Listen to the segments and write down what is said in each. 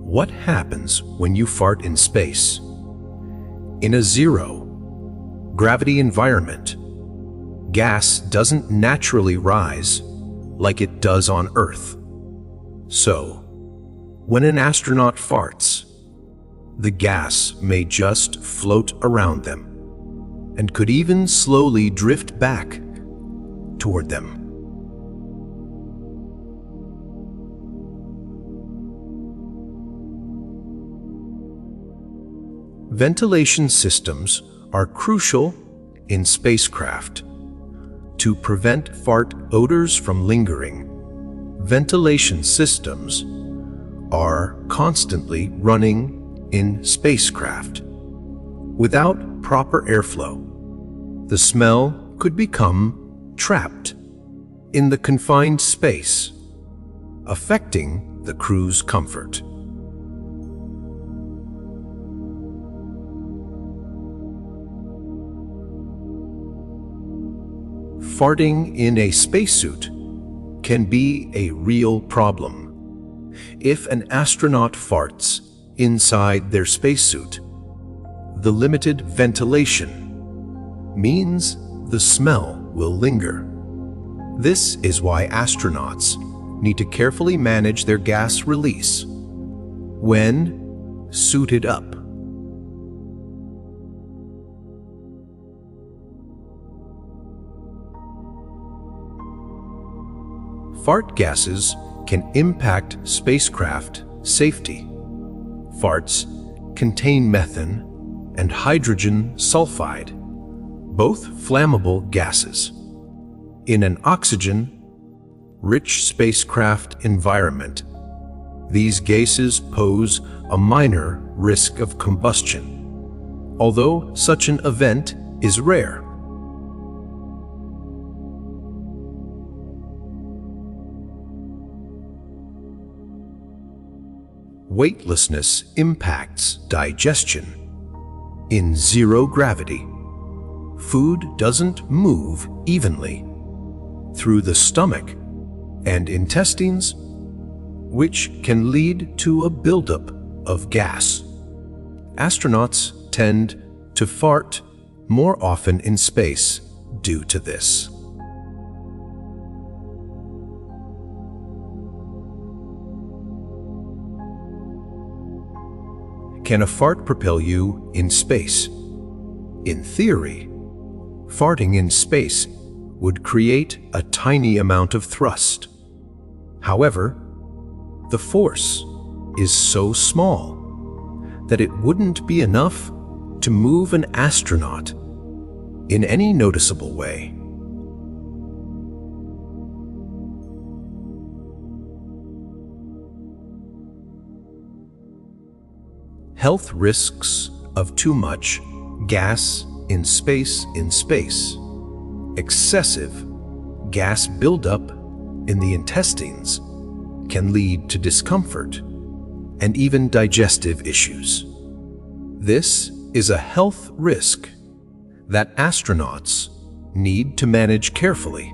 What happens when you fart in space? In a zero-gravity environment, gas doesn't naturally rise like it does on Earth. So, when an astronaut farts, the gas may just float around them and could even slowly drift back toward them. Ventilation systems are crucial in spacecraft. To prevent fart odors from lingering, ventilation systems are constantly running in spacecraft. Without proper airflow, the smell could become trapped in the confined space, affecting the crew's comfort. Farting in a spacesuit can be a real problem. If an astronaut farts inside their spacesuit, the limited ventilation means the smell will linger. This is why astronauts need to carefully manage their gas release when suited up. Fart gases can impact spacecraft safety. Farts contain methane and hydrogen sulfide, both flammable gases. In an oxygen-rich spacecraft environment, these gases pose a minor risk of combustion, although such an event is rare. Weightlessness impacts digestion. In zero gravity, food doesn't move evenly through the stomach and intestines, which can lead to a buildup of gas. Astronauts tend to fart more often in space due to this. Can a fart propel you in space? In theory, farting in space would create a tiny amount of thrust. However, the force is so small that it wouldn't be enough to move an astronaut in any noticeable way. Health risks of too much gas in space. Excessive gas buildup in the intestines can lead to discomfort and even digestive issues. This is a health risk that astronauts need to manage carefully.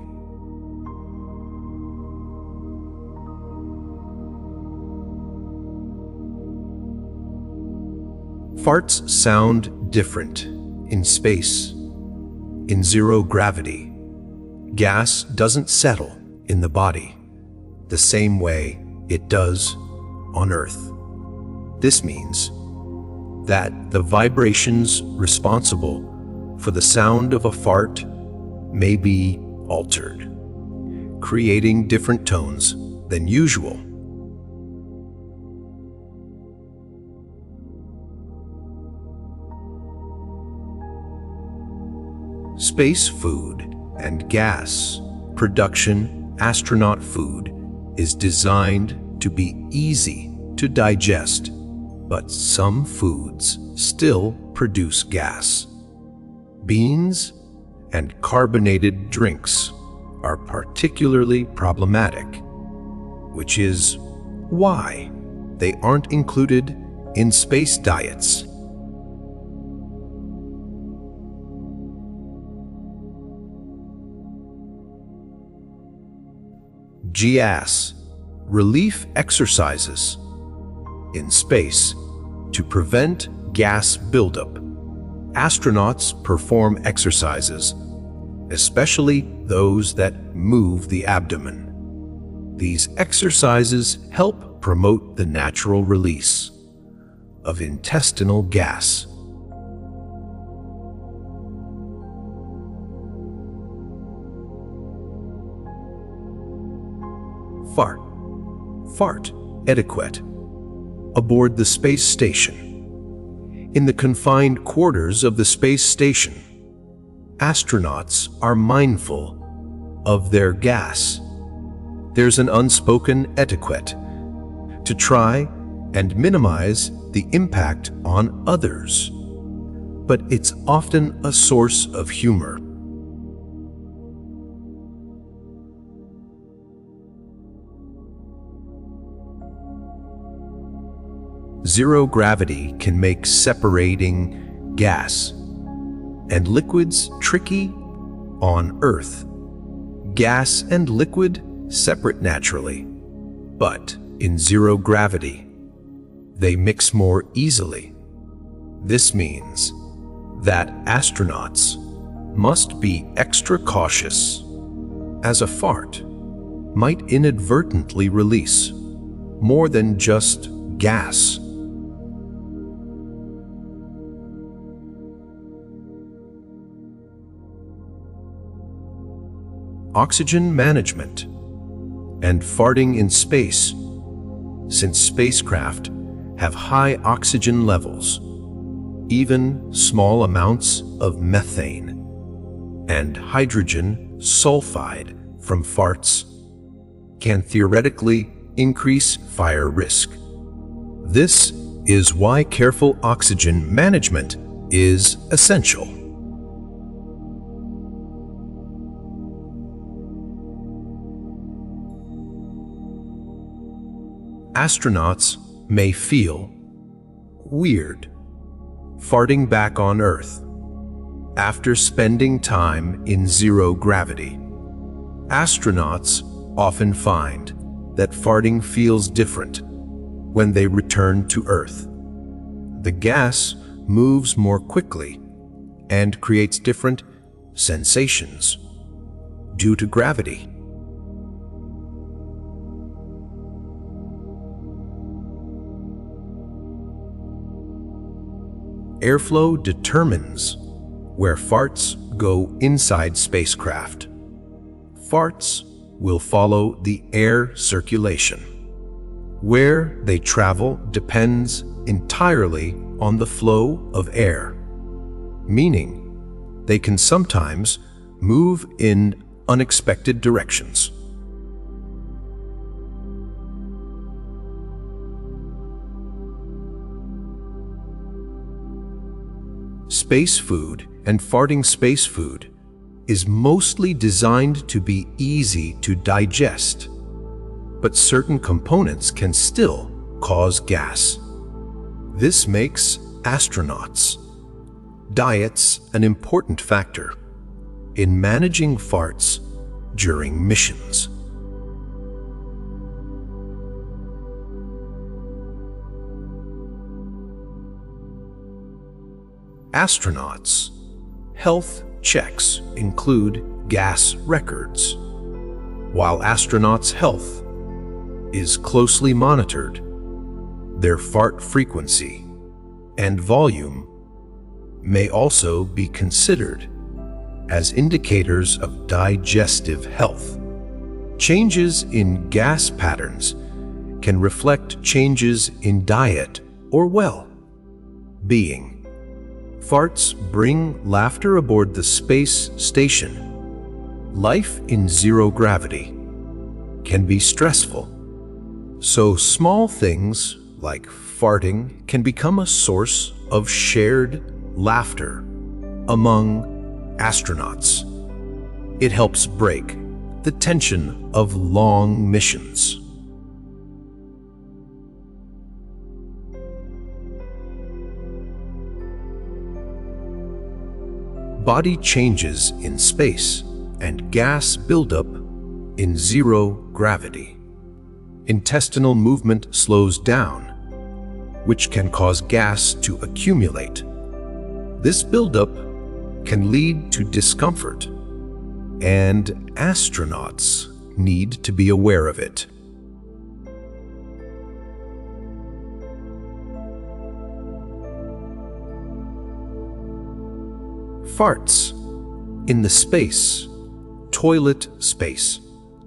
Farts sound different in space. In zero gravity, gas doesn't settle in the body the same way it does on Earth. This means that the vibrations responsible for the sound of a fart may be altered, creating different tones than usual. Space food and gas production. Astronaut food is designed to be easy to digest, but some foods still produce gas. Beans and carbonated drinks are particularly problematic, which is why they aren't included in space diets. Gas relief exercises. In space, to prevent gas buildup, astronauts perform exercises, especially those that move the abdomen. These exercises help promote the natural release of intestinal gas. Fart etiquette aboard the space station. In the confined quarters of the space station, astronauts are mindful of their gas. There's an unspoken etiquette to try and minimize the impact on others, but it's often a source of humor. Zero gravity can make separating gas and liquids tricky on Earth. Gas and liquid separate naturally, but in zero gravity, they mix more easily. This means that astronauts must be extra cautious, as a fart might inadvertently release more than just gas. Oxygen management and farting in space. Since spacecraft have high oxygen levels, even small amounts of methane and hydrogen sulfide from farts can theoretically increase fire risk. This is why careful oxygen management is essential. Astronauts may feel weird farting back on Earth after spending time in zero gravity. Astronauts often find that farting feels different when they return to Earth. The gas moves more quickly and creates different sensations due to gravity. Airflow determines where farts go inside spacecraft. Farts will follow the air circulation. Where they travel depends entirely on the flow of air, meaning they can sometimes move in unexpected directions. Space food and farting space food is mostly designed to be easy to digest, but certain components can still cause gas. This makes astronauts' diets an important factor in managing farts during missions. Astronauts' health checks include gas records. While astronauts' health is closely monitored, their fart frequency and volume may also be considered as indicators of digestive health. Changes in gas patterns can reflect changes in diet or well-being. Farts bring laughter aboard the space station. Life in zero gravity can be stressful, so small things like farting can become a source of shared laughter among astronauts. It helps break the tension of long missions. Body changes in space and gas buildup in zero gravity. Intestinal movement slows down which can cause gas to accumulate. This buildup can lead to discomfort, and astronauts need to be aware of it. Farts in the space, toilet space.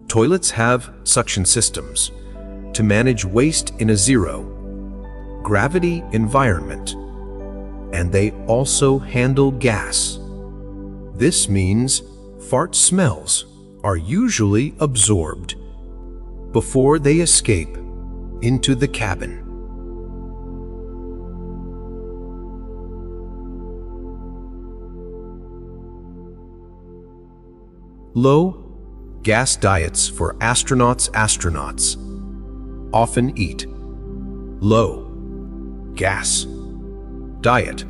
Toilets have suction systems to manage waste in a zero-gravity environment, and they also handle gas. This means fart smells are usually absorbed before they escape into the cabin. Low gas diets for astronauts often eat low gas diet,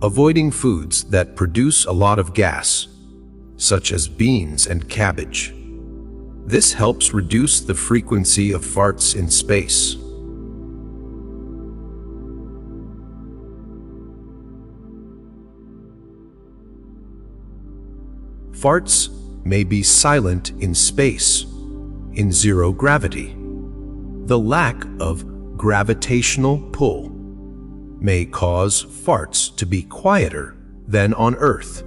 avoiding foods that produce a lot of gas, such as beans and cabbage. This helps reduce the frequency of farts in space. Farts may be silent in space, in zero gravity. The lack of gravitational pull may cause farts to be quieter than on Earth.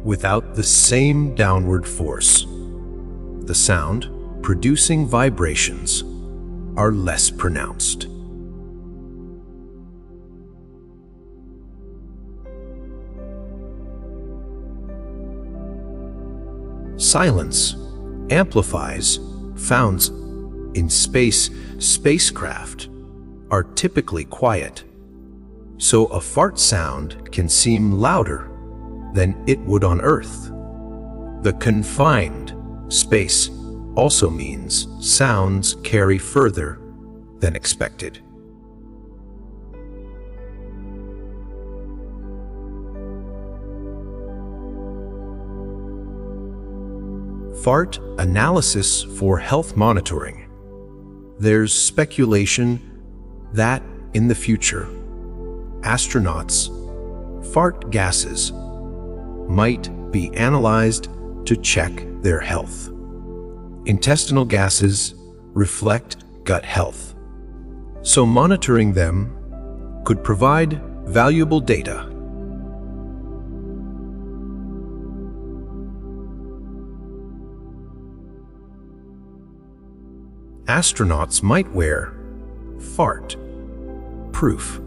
Without the same downward force, the sound producing vibrations are less pronounced. Silence amplifies sounds in space. Spacecraft are typically quiet, so a fart sound can seem louder than it would on Earth. The confined space also means sounds carry further than expected. Fart analysis for health monitoring. There's speculation that in the future, astronauts' fart gases might be analyzed to check their health. Intestinal gases reflect gut health, so monitoring them could provide valuable data. Astronauts might wear fart-proof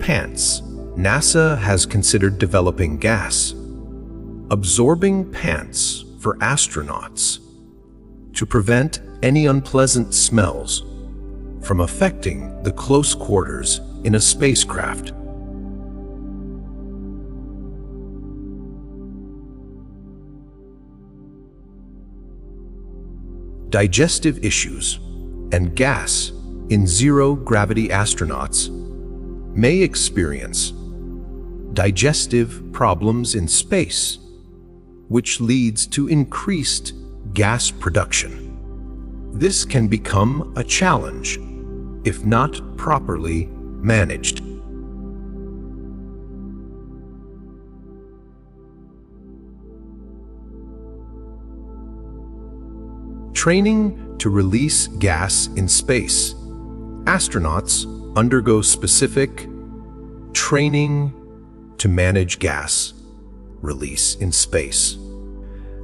pants. NASA has considered developing gas-absorbing pants for astronauts to prevent any unpleasant smells from affecting the close quarters in a spacecraft. Digestive issues and gas in zero-gravity. Astronauts may experience digestive problems in space, which leads to increased gas production. This can become a challenge if not properly managed. Training to release gas in space. Astronauts undergo specific training to manage gas release in space.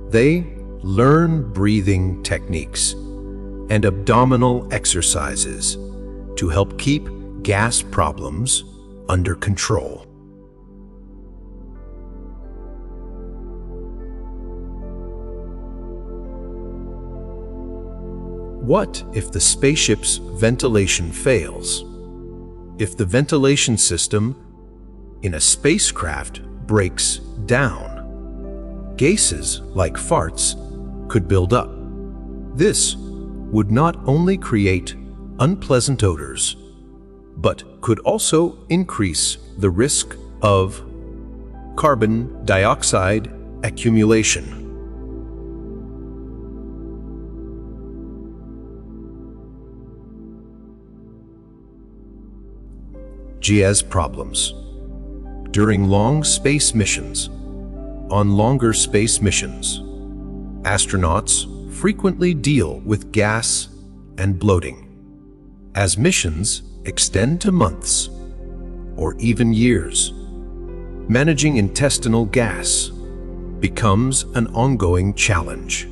They learn breathing techniques and abdominal exercises to help keep gas problems under control. What if the spaceship's ventilation fails? If the ventilation system in a spacecraft breaks down, gases like farts could build up. This would not only create unpleasant odors, but could also increase the risk of carbon dioxide accumulation. GS problems. During long space missions, on longer space missions, astronauts frequently deal with gas and bloating. As missions extend to months or even years, managing intestinal gas becomes an ongoing challenge.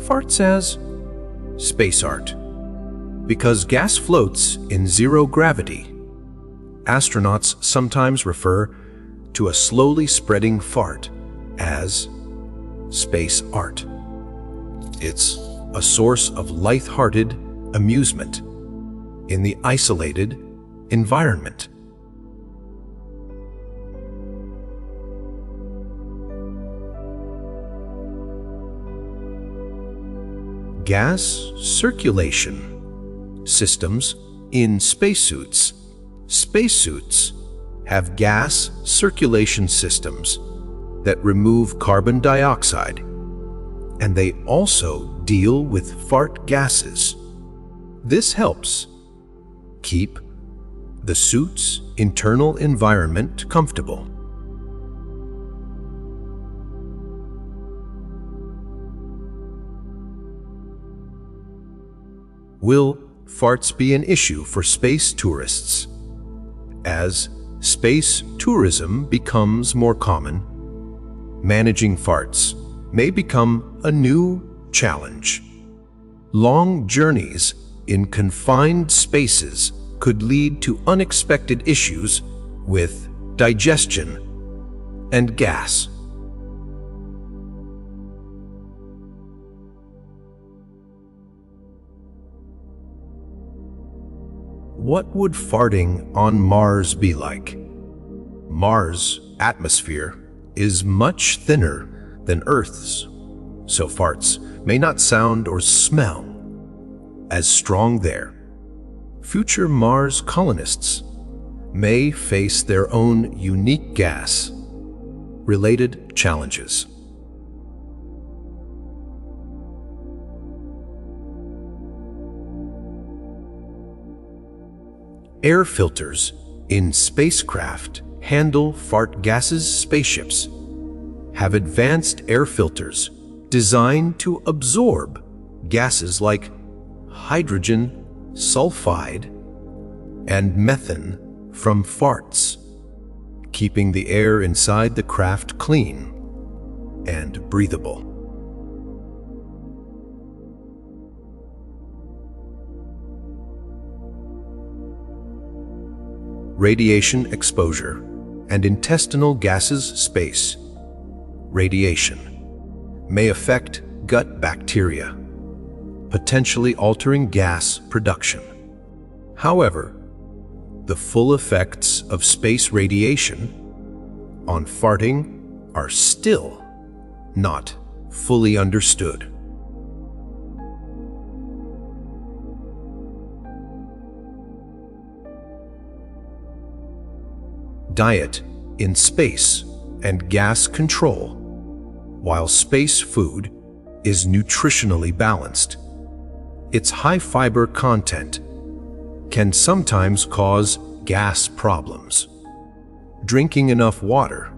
Farts as space art. Because gas floats in zero gravity, astronauts sometimes refer to a slowly spreading fart as space art. It's a source of lighthearted amusement in the isolated environment. Gas circulation systems in spacesuits. Spacesuits have gas circulation systems that remove carbon dioxide, and they also deal with fart gases. This helps keep the suit's internal environment comfortable. Will farts be an issue for space tourists? As space tourism becomes more common, managing farts may become a new challenge. Long journeys in confined spaces could lead to unexpected issues with digestion and gas. What would farting on Mars be like? Mars' atmosphere is much thinner than Earth's, so farts may not sound or smell as strong there. Future Mars colonists may face their own unique gas-related challenges. Air filters in spacecraft handle fart gases. Spaceships have advanced air filters designed to absorb gases like hydrogen sulfide and methane from farts, keeping the air inside the craft clean and breathable. Radiation exposure and intestinal gases. Space radiation may affect gut bacteria, potentially altering gas production. However, the full effects of space radiation on farting are still not fully understood. Diet in space and gas control. While space food is nutritionally balanced, its high fiber content can sometimes cause gas problems. Drinking enough water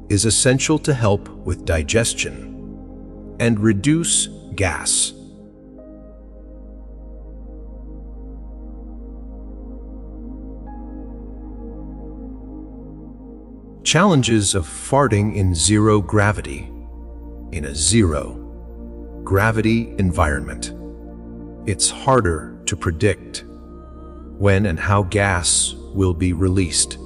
is essential to help with digestion and reduce gas. Challenges of farting in zero gravity. In a zero gravity environment, it's harder to predict when and how gas will be released.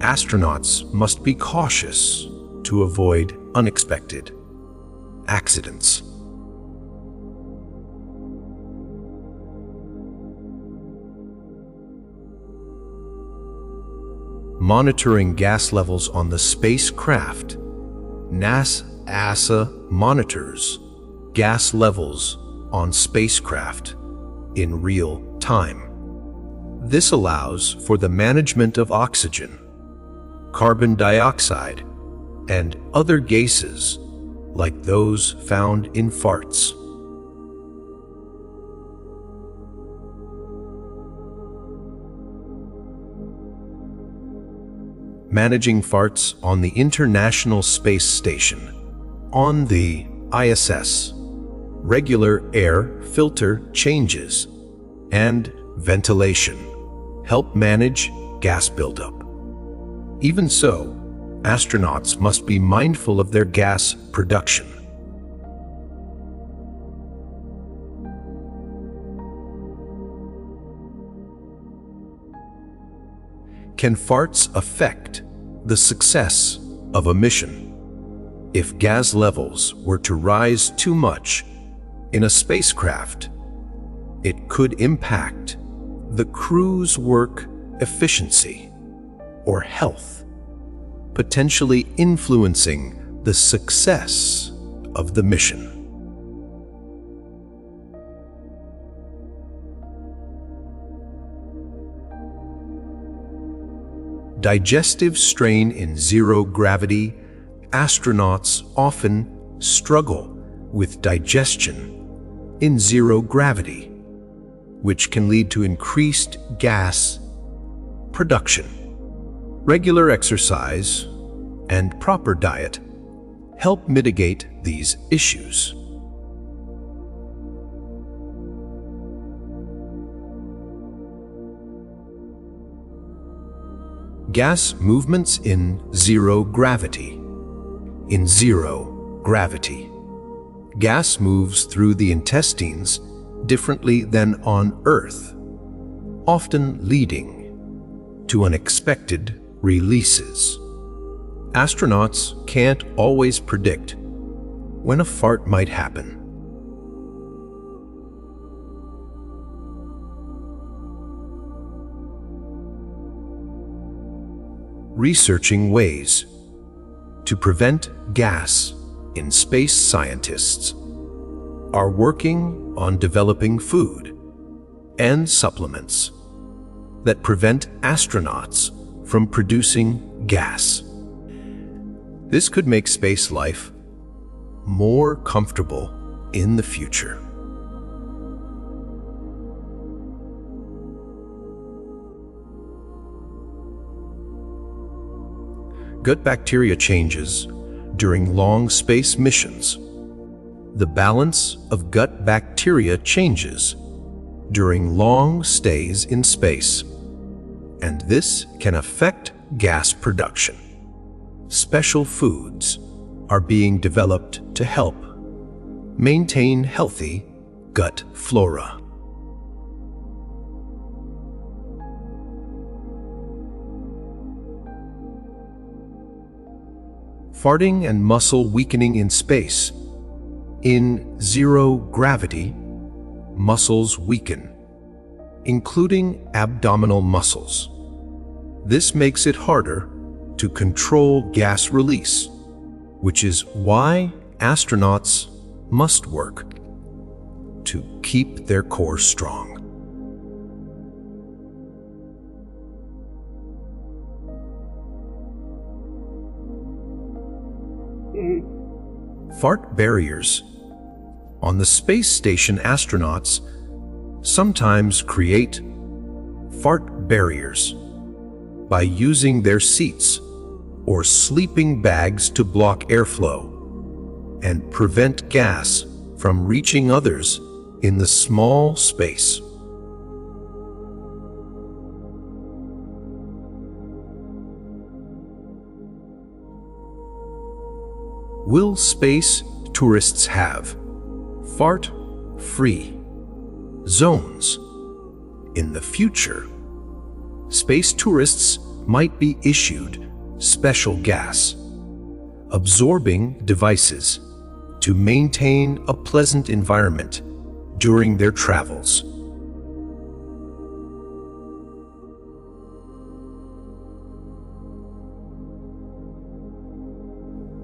Astronauts must be cautious to avoid unexpected accidents. Monitoring gas levels on the spacecraft. NASA monitors gas levels on spacecraft in real time. This allows for the management of oxygen, carbon dioxide, and other gases like those found in farts. Managing farts on the International Space Station. On the ISS, regular air filter changes and ventilation help manage gas buildup. Even so, astronauts must be mindful of their gas production. Can farts affect the success of a mission? If gas levels were to rise too much in a spacecraft, it could impact the crew's work efficiency or health, potentially influencing the success of the mission. Digestive strain in zero gravity. Astronauts often struggle with digestion in zero gravity, which can lead to increased gas production. Regular exercise and proper diet help mitigate these issues. Gas movements in zero gravity. In zero gravity, gas moves through the intestines differently than on Earth, often leading to unexpected releases. Astronauts can't always predict when a fart might happen. Researching ways to prevent gas in space. Scientists are working on developing food and supplements that prevent astronauts from producing gas. This could make space life more comfortable in the future. Gut bacteria changes during long space missions. The balance of gut bacteria changes during long stays in space, and this can affect gas production. Special foods are being developed to help maintain healthy gut flora. Farting and muscle weakening in space. In zero gravity, muscles weaken, including abdominal muscles. This makes it harder to control gas release, which is why astronauts must work to keep their core strong. Fart barriers. On the space station, astronauts sometimes create fart barriers by using their seats or sleeping bags to block airflow and prevent gas from reaching others in the small space. Will space tourists have fart-free zones? In the future, space tourists might be issued special gas absorbing devices to maintain a pleasant environment during their travels.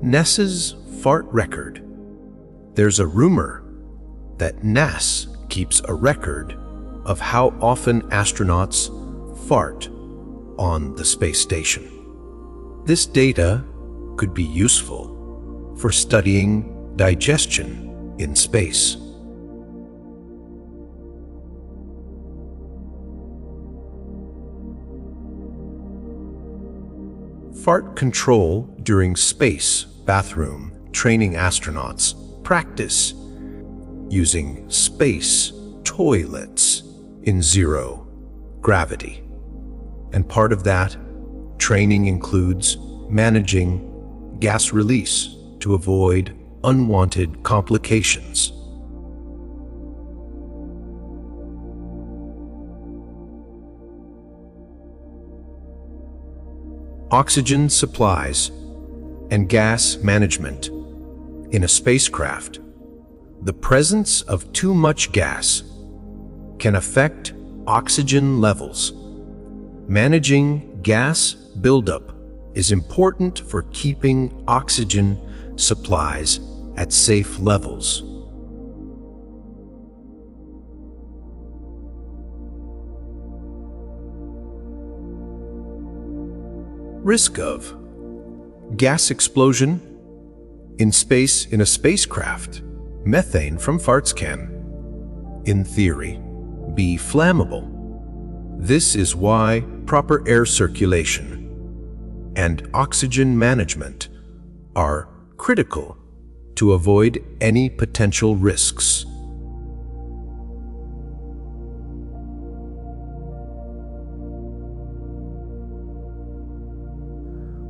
NASA's fart record. There's a rumor that NASA keeps a record of how often astronauts fart on the space station. This data could be useful for studying digestion in space. Fart control during space bathroom training astronauts practice using space toilets in zero gravity. And part of that training includes managing gas release to avoid unwanted complications. Oxygen supplies and gas management. In a spacecraft, the presence of too much gas can affect oxygen levels. Managing gas buildup is important for keeping oxygen supplies at safe levels. Risk of gas explosion in space. In a spacecraft, methane from farts can, in theory, be flammable. This is why proper air circulation and oxygen management are critical to avoid any potential risks.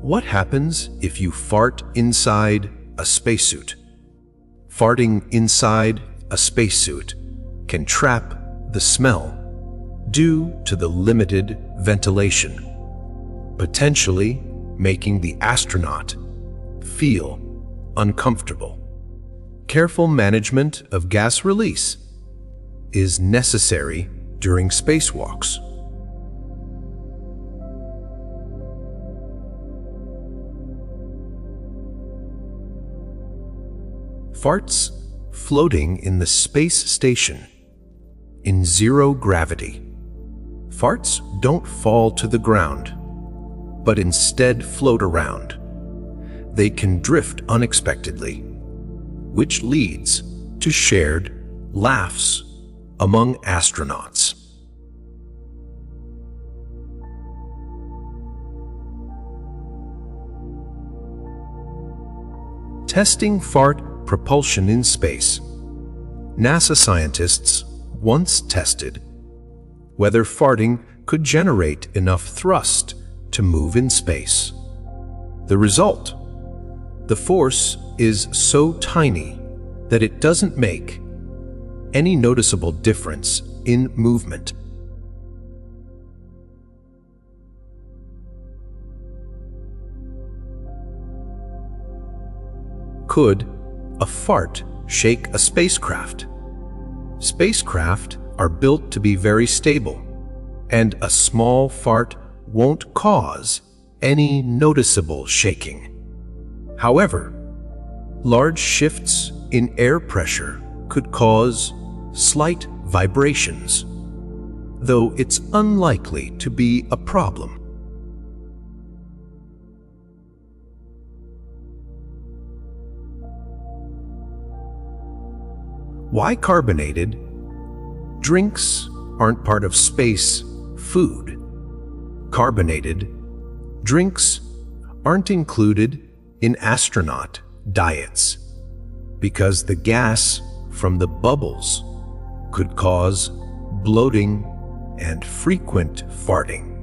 What happens if you fart inside a spacesuit? Farting inside a spacesuit can trap the smell due to the limited ventilation, potentially making the astronaut feel uncomfortable. Careful management of gas release is necessary during spacewalks. Farts floating in the space station in zero gravity. Farts don't fall to the ground, but instead float around. They can drift unexpectedly, which leads to shared laughs among astronauts. Testing fart propulsion in space. NASA scientists once tested whether farting could generate enough thrust to move in space. The result: the force is so tiny that it doesn't make any noticeable difference in movement. Could a fart shake a spacecraft? Spacecraft are built to be very stable, and a small fart won't cause any noticeable shaking. However, large shifts in air pressure could cause slight vibrations, though it's unlikely to be a problem. Why carbonated drinks aren't part of space food? Carbonated drinks aren't included in astronaut diets because the gas from the bubbles could cause bloating and frequent farting,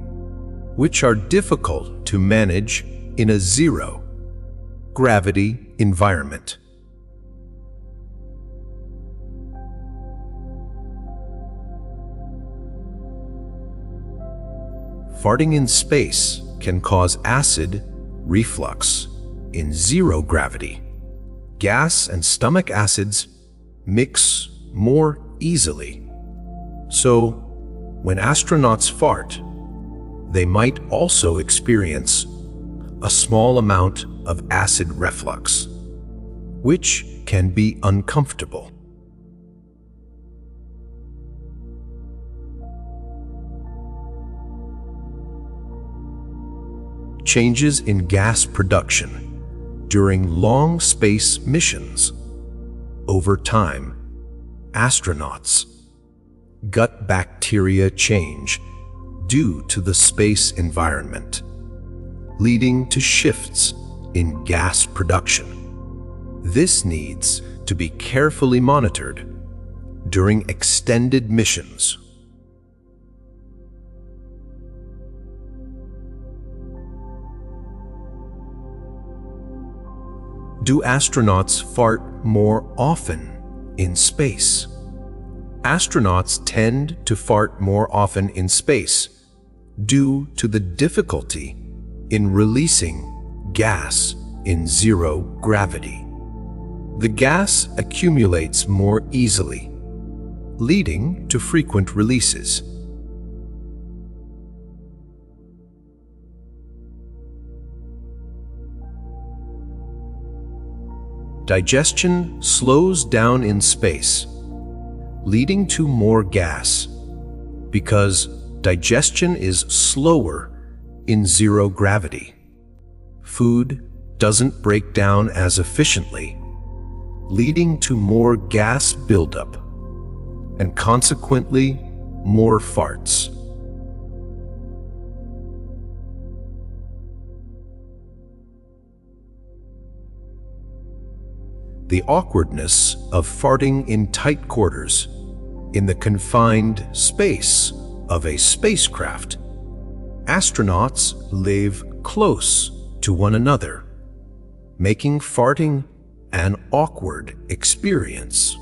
which are difficult to manage in a zero-gravity environment. Farting in space can cause acid reflux in zero gravity. Gas and stomach acids mix more easily. So, when astronauts fart, they might also experience a small amount of acid reflux, which can be uncomfortable. Changes in gas production during long space missions. over time. Astronauts. Gut bacteria change due to the space environment, leading to shifts in gas production. This needs to be carefully monitored during extended missions. Do astronauts fart more often in space? Astronauts tend to fart more often in space due to the difficulty in releasing gas in zero gravity. The gas accumulates more easily, leading to frequent releases. Digestion slows down in space, leading to more gas, because digestion is slower in zero gravity. Food doesn't break down as efficiently, leading to more gas buildup and consequently more farts. The awkwardness of farting in tight quarters in the confined space of a spacecraft. Astronauts live close to one another, making farting an awkward experience.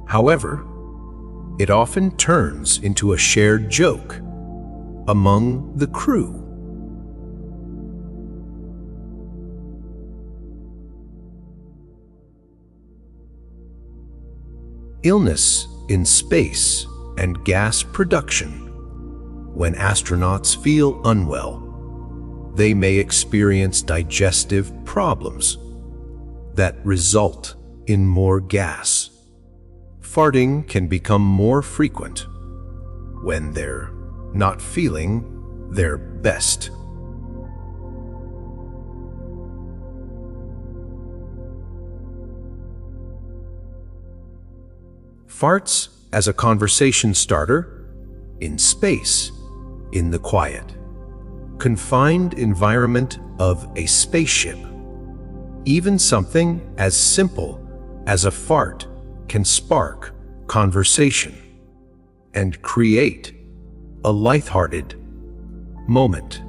However, it often turns into a shared joke among the crew. Illness in space and gas production. When astronauts feel unwell, they may experience digestive problems that result in more gas. Farting can become more frequent when they're not feeling their best. Farts as a conversation starter in space, in the quiet, confined environment of a spaceship. Even something as simple as a fart can spark conversation and create a lighthearted moment.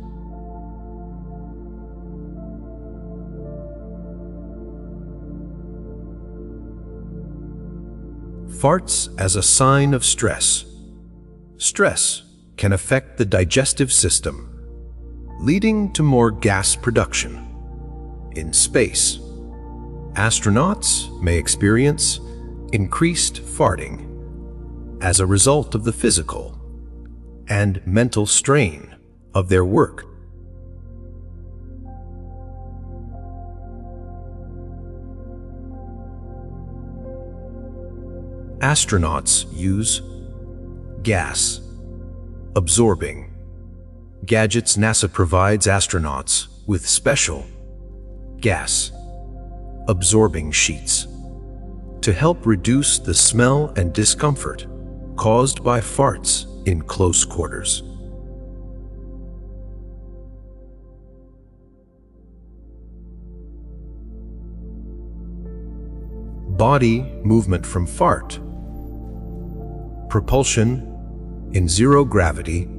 Farts as a sign of stress. Stress can affect the digestive system, leading to more gas production. In space, astronauts may experience increased farting as a result of the physical and mental strain of their work. Astronauts use gas absorbing gadgets. NASA provides astronauts with special gas absorbing sheets to help reduce the smell and discomfort caused by farts in close quarters. Body movement from fart. Propulsion in zero gravity.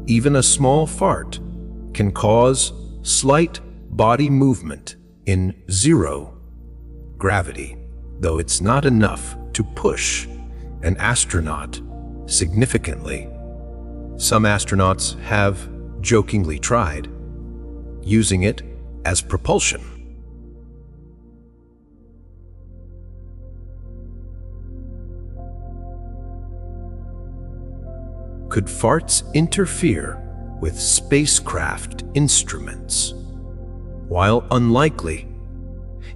Even a small fart can cause slight body movement in zero gravity, though it's not enough to push an astronaut significantly. Some astronauts have jokingly tried using it as propulsion. Could farts interfere with spacecraft instruments? While unlikely,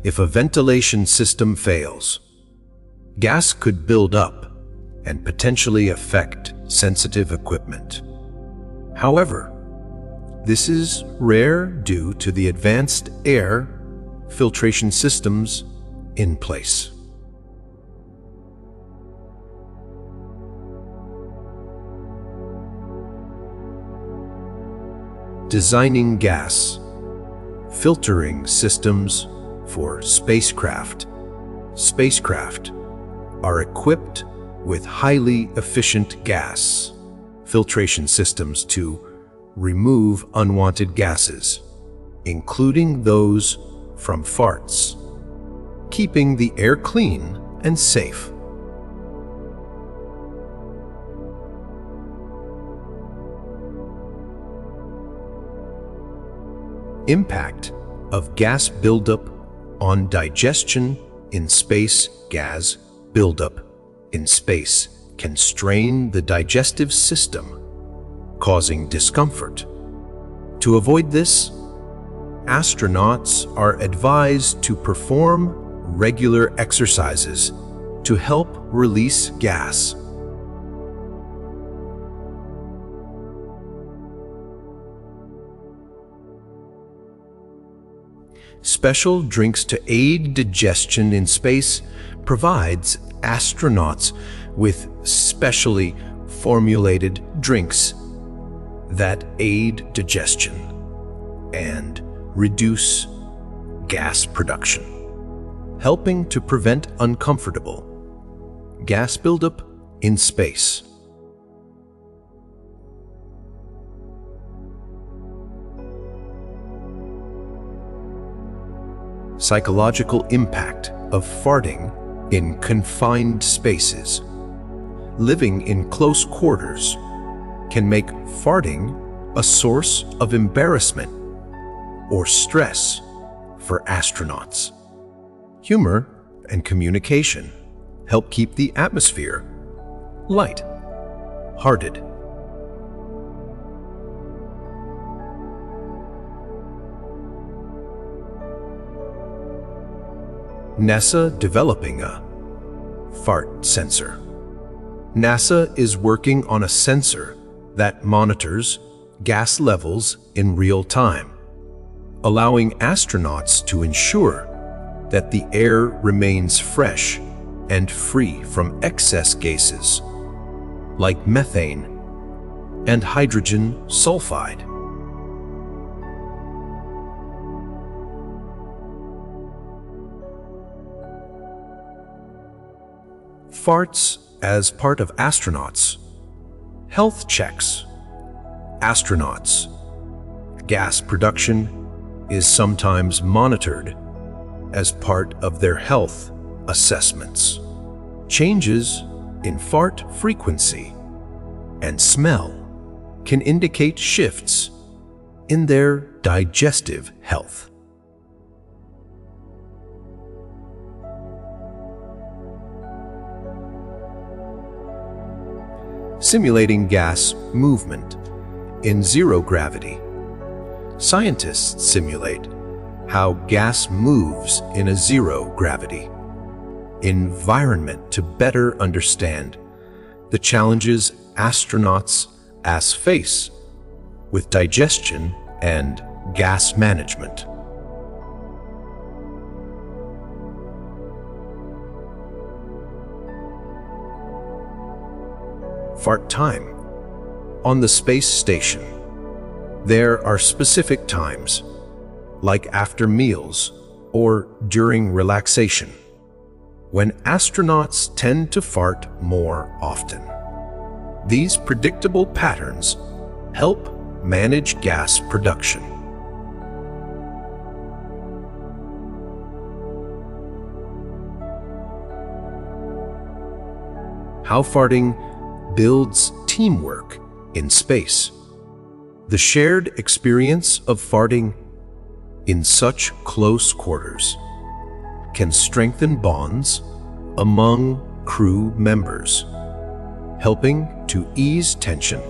if a ventilation system fails, gas could build up and potentially affect sensitive equipment. However, this is rare due to the advanced air filtration systems in place. Designing gas filtering systems for spacecraft. Spacecraft are equipped with highly efficient gas filtration systems to remove unwanted gases, including those from farts, keeping the air clean and safe. Impact of gas buildup on digestion in space. Gas buildup in space can strain the digestive system, causing discomfort. To avoid this, astronauts are advised to perform regular exercises to help release gas. Special drinks to aid digestion in space provides astronauts with specially formulated drinks that aid digestion and reduce gas production, helping to prevent uncomfortable gas buildup in space. Psychological impact of farting in confined spaces. Living in close quarters can make farting a source of embarrassment or stress for astronauts. Humor and communication help keep the atmosphere light-hearted. NASA developing a fart sensor. NASA is working on a sensor that monitors gas levels in real time, allowing astronauts to ensure that the air remains fresh and free from excess gases like methane and hydrogen sulfide. Farts as part of astronauts. Health checks. Astronauts. Gas production is sometimes monitored as part of their health assessments. Changes in fart frequency and smell can indicate shifts in their digestive health. Simulating gas movement in zero gravity. Scientists simulate how gas moves in a zero gravity environment to better understand the challenges astronauts face with digestion and gas management. Fart time. On the space station, there are specific times, like after meals or during relaxation, when astronauts tend to fart more often. These predictable patterns help manage gas production. How farting builds teamwork in space. The shared experience of farting in such close quarters can strengthen bonds among crew members, helping to ease tension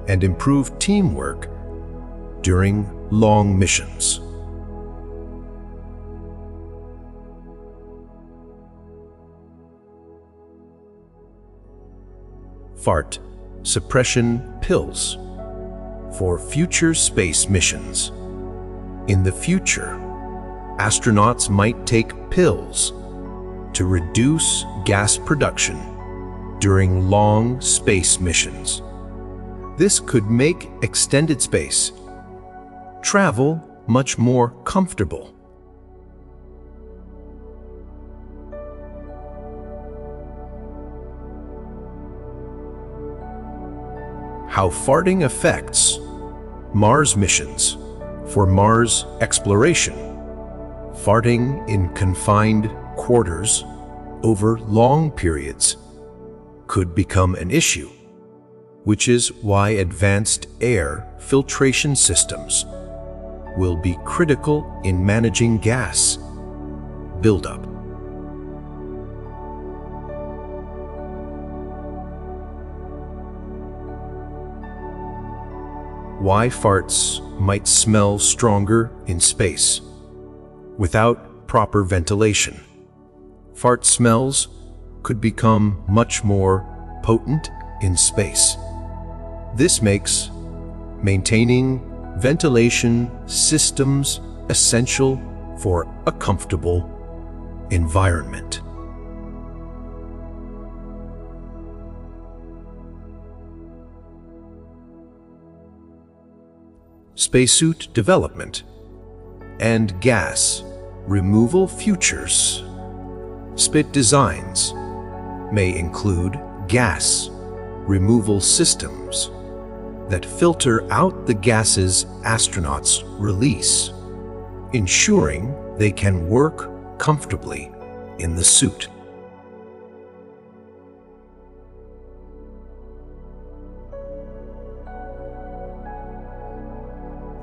and improve teamwork during long missions. Fart suppression pills for future space missions. In the future, astronauts might take pills to reduce gas production during long space missions. This could make extended space travel much more comfortable. How farting affects Mars missions. For Mars exploration, farting in confined quarters over long periods could become an issue, which is why advanced air filtration systems will be critical in managing gas buildup. Why farts might smell stronger in space without proper ventilation. Fart smells could become much more potent in space. This makes maintaining ventilation systems essential for a comfortable environment. Spacesuit development and gas removal futures. SPIT designs may include gas removal systems that filter out the gases astronauts release, ensuring they can work comfortably in the suit.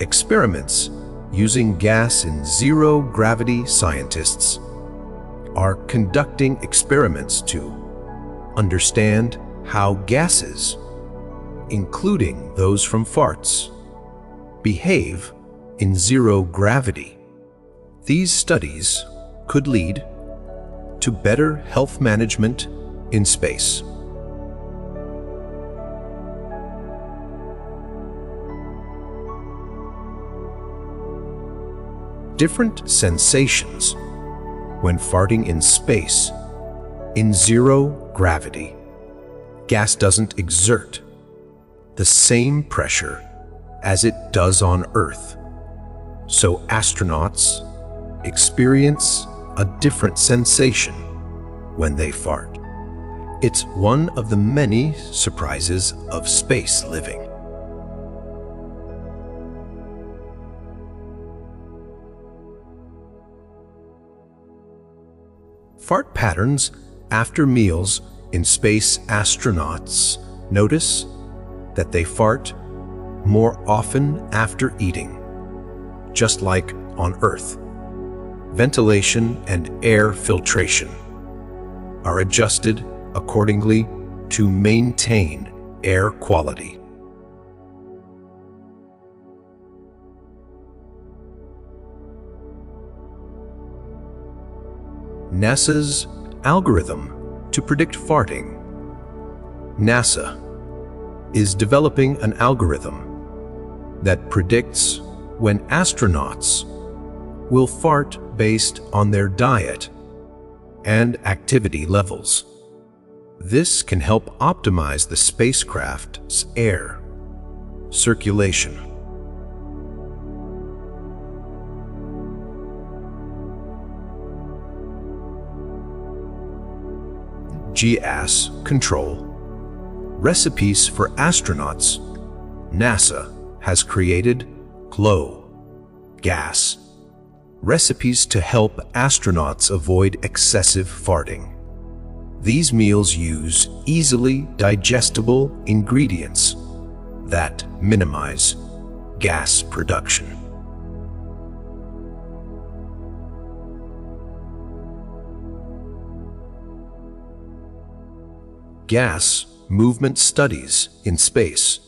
Experiments using gas in zero-gravity. Scientists are conducting experiments to understand how gases, including those from farts, behave in zero gravity. These studies could lead to better health management in space. Different sensations when farting in space. In zero gravity, gas doesn't exert the same pressure as it does on Earth, so astronauts experience a different sensation when they fart. It's one of the many surprises of space living. Fart patterns after meals in space. Astronauts notice that they fart more often after eating, just like on Earth. Ventilation and air filtration are adjusted accordingly to maintain air quality. NASA's algorithm to predict farting. NASA is developing an algorithm that predicts when astronauts will fart based on their diet and activity levels. This can help optimize the spacecraft's air circulation. gas control. Recipes for astronauts. NASA has created GLOW gas recipes to help astronauts avoid excessive farting. These meals use easily digestible ingredients that minimize gas production. Gas movement studies in space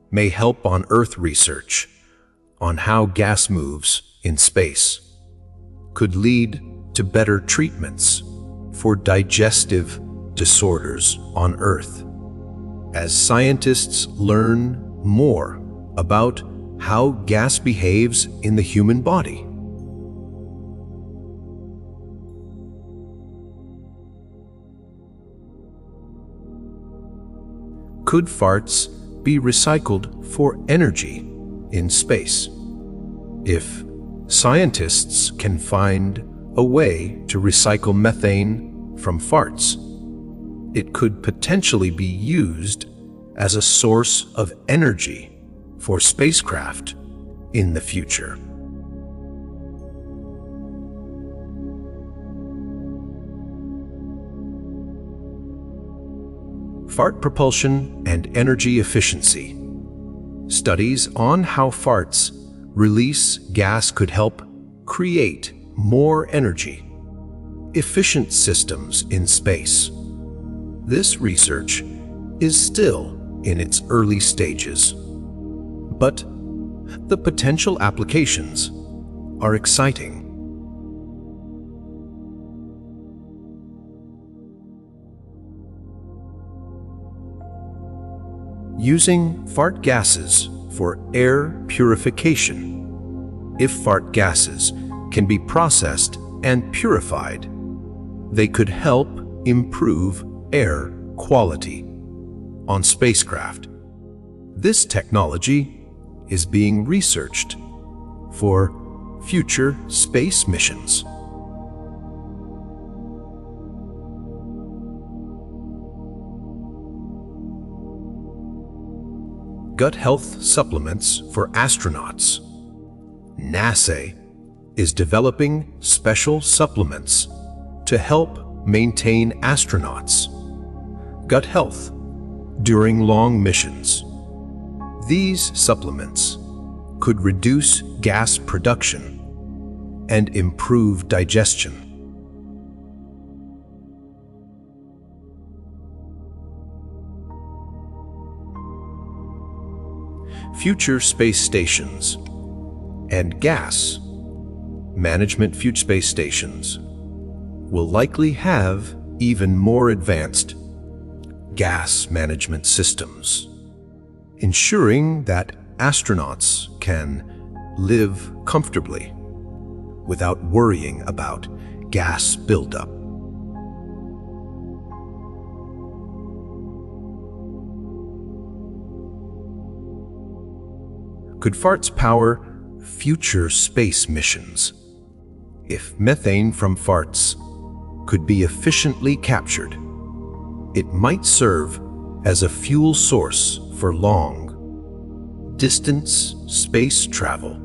may help on Earth. Research on how gas moves in space could lead to better treatments for digestive disorders on Earth. As scientists learn more about how gas behaves in the human body. Could farts be recycled for energy in space? If scientists can find a way to recycle methane from farts, it could potentially be used as a source of energy for spacecraft in the future. Fart propulsion and energy efficiency. Studies on how farts release gas could help create more energy efficient systems in space. This research is still in its early stages, but the potential applications are exciting. Using fart gases for air purification. If fart gases can be processed and purified, they could help improve air quality on spacecraft. This technology is being researched for future space missions. Gut health supplements for astronauts. NASA is developing special supplements to help maintain astronauts' gut health during long missions. These supplements could reduce gas production and improve digestion. Future space stations and gas management. Future space stations will likely have even more advanced gas management systems, ensuring that astronauts can live comfortably without worrying about gas buildup. Could farts power future space missions? If methane from farts could be efficiently captured, it might serve as a fuel source for long-distance space travel,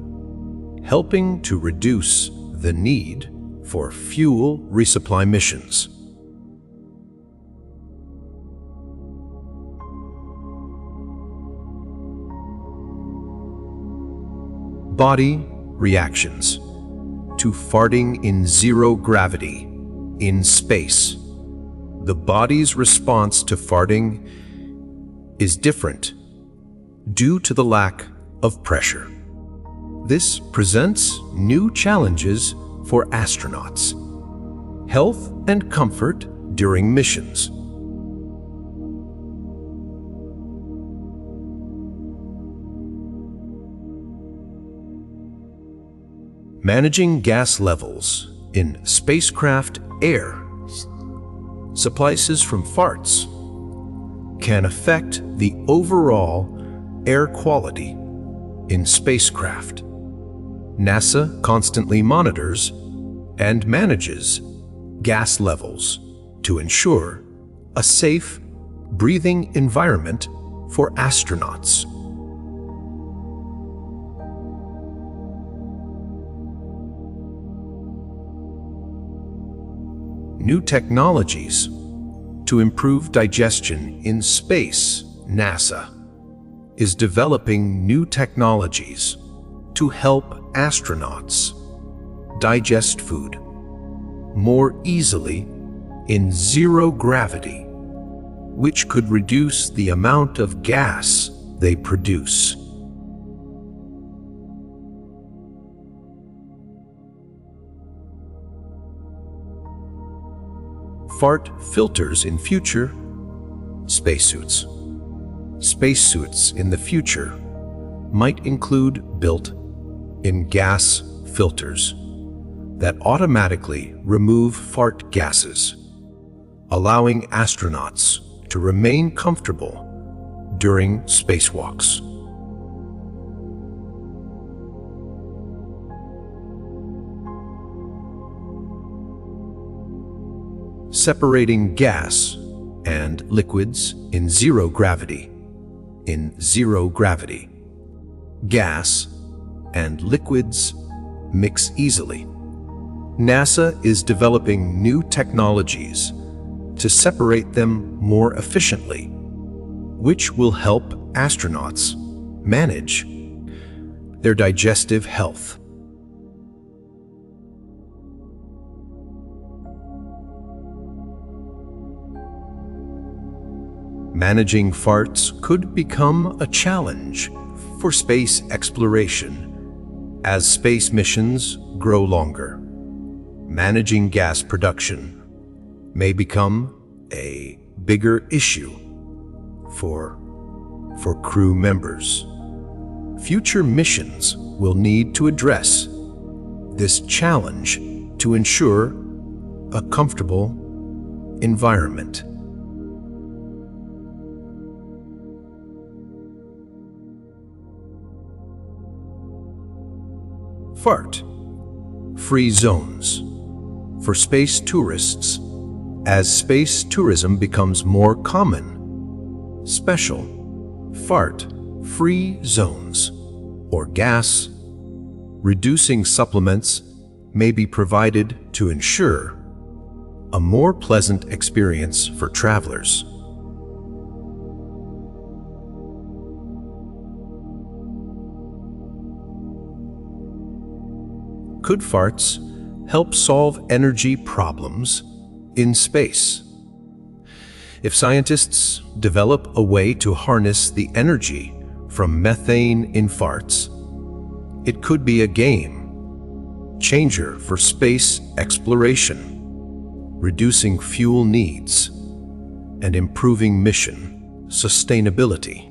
helping to reduce the need for fuel resupply missions. Body reactions to farting in zero gravity in space. The body's response to farting is different due to the lack of pressure. This presents new challenges for astronauts' health and comfort during missions. Managing gas levels in spacecraft air. Supplies from farts can affect the overall air quality in spacecraft. NASA constantly monitors and manages gas levels to ensure a safe breathing environment for astronauts. New technologies to improve digestion in space. NASA is developing new technologies to help astronauts digest food more easily in zero gravity, which could reduce the amount of gas they produce. Fart filters in future spacesuits. Spacesuits in the future might include built-in gas filters that automatically remove fart gases, allowing astronauts to remain comfortable during spacewalks. separating gas and liquids in zero gravity. In zero gravity, gas and liquids mix easily. NASA is developing new technologies to separate them more efficiently, which will help astronauts manage their digestive health. Managing farts could become a challenge for space exploration as space missions grow longer. Managing gas production may become a bigger issue for crew members. Future missions will need to address this challenge to ensure a comfortable environment. Fart-free zones for space tourists. As space tourism becomes more common, special fart-free zones or gas-reducing supplements may be provided to ensure a more pleasant experience for travelers. Could farts help solve energy problems in space? If scientists develop a way to harness the energy from methane in farts, it could be a game changer for space exploration, reducing fuel needs and improving mission sustainability.